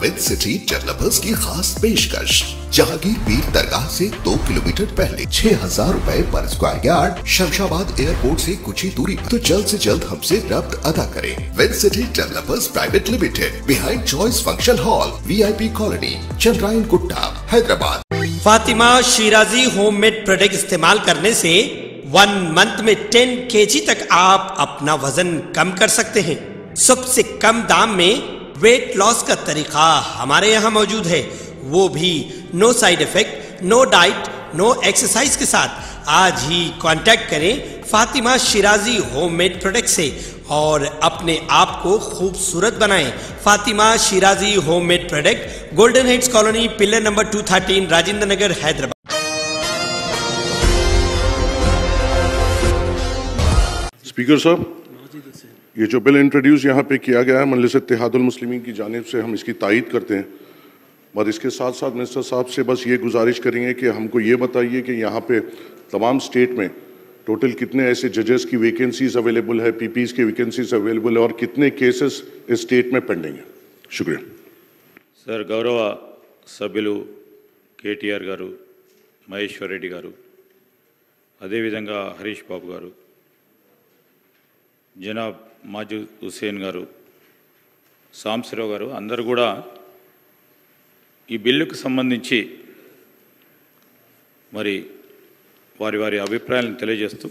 With City developers की खास पेशकश। जहांगीर पीर दरगाह से 2 किलोमीटर पहले 6,000 रुपए पर स्क्वायर यार्ड, शमशाबाद एयरपोर्ट से कुछ ही दूरी पर। तो जल्द से जल्द हमसे रब्त अदा करें। With City Developers Private Limited, behind Choice Function Hall, VIP colony, Chandrayan Gutta, Hyderabad. Fatima Shirazi homemade product इस्तेमाल करने से 1 मंथ में 10 kg तक आप अपना वजन कम कर सकते हैं। सबसे कम दाम में वेट लॉस का तरीका हमारे यहाँ मौजूद है, वो भी no side effect, no diet, no exercise के साथ। आज ही कांटेक्ट करें फातिमा शिराजी होममेड प्रोडक्ट से और अपने आप को खूबसूरत बनाएं। Fatima Shirazi homemade product, golden heads colony, pillar number 213, Rajendra Nagar, Hyderabad. Speaker साहब, ये जो बिल इंट्रोड्यूस यहाँ पे किया गया है मजलिस इत्तेहादुल मुस्लिमीन की जानिब से, हम इसकी तायीद करते हैं। और इसके साथ साथ मिनिस्टर साहब से बस ये गुजारिश करेंगे कि हमको ये बताइए कि यहाँ पे तमाम स्टेट में टोटल कितने ऐसे जजेस की वैकेंसीज अवेलेबल है, PPs की वैकेंसीज अवेलेबल है और कितने केसेस इस स्टेट में पेंडिंग है। शुक्रिया सर। गौरव సభ్యులు KTR గారు, మహేశ్వర్ రెడ్డి గారు, అదేవిధంగా హరీష్ బాబు గారు, జనాబ్ మాజూద్ హుసేన్ గారు, సాంబశివరావు గారు, అందరూ కూడా ఈ బిల్లుకు సంబంధించి మరి వారి వారి అభిప్రాయాలను తెలియజేస్తూ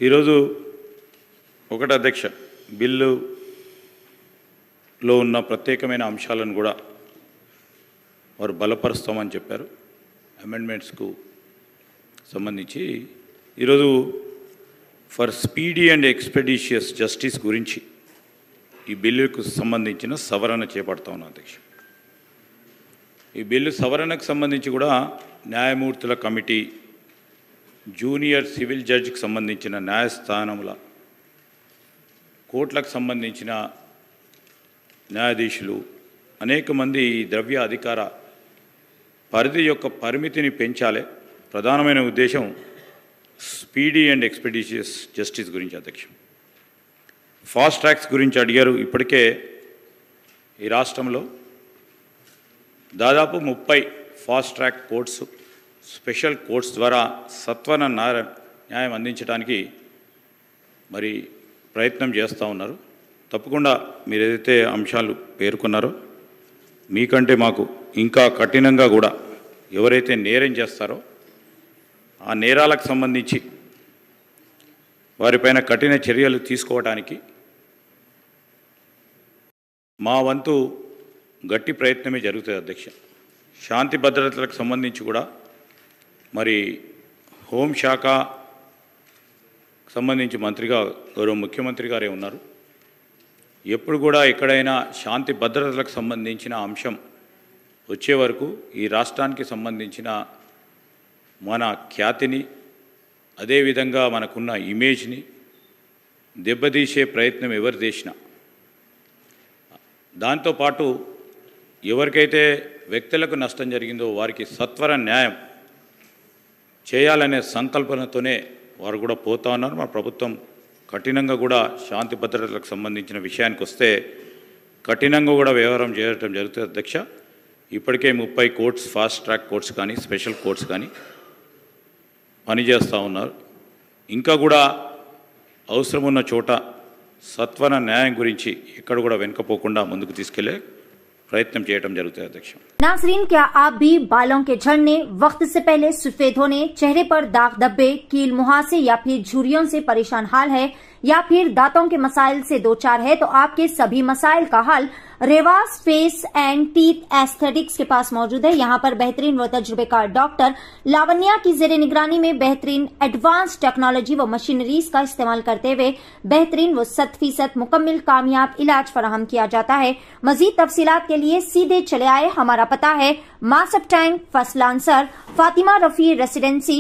ఈరోజు ఒకటి అధ్యక్ష, బిల్లులో ఉన్న ప్రత్యేకమైన అంశాలను కూడా వారు బలపరుస్తామని చెప్పారు. అమెండ్మెంట్స్కు సంబంధించి ఈరోజు for speedy and expeditious justice గురించి ఈ బిల్లుకు సంబంధించిన సవరణ చేపడతా ఉన్నాం అధ్యక్ష. ఈ బిల్లు సవరణకు సంబంధించి కూడా న్యాయమూర్తుల కమిటీ, జూనియర్ సివిల్ జడ్జికి సంబంధించిన న్యాయస్థానముల, కోర్టులకు సంబంధించిన న్యాయాధీశులు, అనేక మంది ఈ ద్రవ్య అధికార పరిధి యొక్క పరిమితిని పెంచాలి. ప్రధానమైన ఉద్దేశం స్పీడీ అండ్ ఎక్స్పెడిషియస్ జస్టిస్ గురించి అధ్యక్ష. ఫాస్ట్ ట్రాక్స్ గురించి అడిగారు. ఇప్పటికే ఈ రాష్ట్రంలో దాదాపు 30 fast track courts, special courts ద్వారా సత్వర న్యాయం అందించడానికి మరి ప్రయత్నం చేస్తూ ఉన్నారు. తప్పకుండా మీరు ఏదైతే అంశాలు పేర్కొన్నారో మీకంటే మాకు ఇంకా కఠినంగా కూడా ఎవరైతే నేరం చేస్తారో ఆ నేరాలకు సంబంధించి వారిపైన కఠిన చర్యలు తీసుకోవడానికి మా వంతు గట్టి ప్రయత్నమే జరుగుతుంది అధ్యక్ష. శాంతి భద్రతలకు సంబంధించి కూడా మరి హోంశాఖ సంబంధించి మంత్రిగా గౌరవ ముఖ్యమంత్రి గారే ఉన్నారు. ఎప్పుడు కూడా ఎక్కడైనా శాంతి భద్రతలకు సంబంధించిన అంశం వచ్చే వరకు ఈ రాష్ట్రానికి సంబంధించిన మన ఖ్యాతిని, అదేవిధంగా మనకున్న ఇమేజ్ని దెబ్బతీసే ప్రయత్నం ఎవరు చేసినా, దాంతోపాటు ఎవరికైతే వ్యక్తులకు నష్టం జరిగిందో వారికి సత్వర న్యాయం చేయాలనే సంకల్పనతోనే వారు కూడా పోతా ఉన్నారు. మన ప్రభుత్వం కఠినంగా కూడా శాంతి భద్రతలకు సంబంధించిన విషయానికి వస్తే కఠినంగా కూడా వ్యవహారం చేయడం జరుగుతుంది అధ్యక్ష. ఇప్పటికే 30 కోర్ట్స్, ఫాస్ట్ ట్రాక్ కోర్ట్స్ కానీ స్పెషల్ కోర్ట్స్ కానీ పనిచేస్తూ ఉన్నారు. ఇంకా కూడా అవసరం ఉన్న చోట సత్వర న్యాయం గురించి ఎక్కడ కూడా వెనుకపోకుండా ముందుకు తీసుకెళ్లే प्रयत्न చేయడం జరుగుతుంది అధ్యక్ష. नाज़रीन, क्या आप भी बालों के झड़ने, वक्त से पहले सफेद होने, चेहरे पर दाग धब्बे, कील मुहासे या फिर झुर्रियों से परेशान हाल है या फिर दांतों के मसाइल से दो चार है तो आपके सभी मसाइल का हल Revas face and teeth aesthetics के पास मौजूद है। यहाँ पर बेहतरीन व तजुर्बेकार डॉक्टर लावण्या की जेर निगरानी में बेहतरीन एडवांस टेक्नोलॉजी व मशीनरीज का इस्तेमाल करते हुए बेहतरीन व 100% मुकम्मल कामयाब इलाज फराहम किया जाता है। मजीद तफसीलात के लिए सीधे चले आए। हमारा पता है Masab tank, first lancer, Fatima Rafi residency,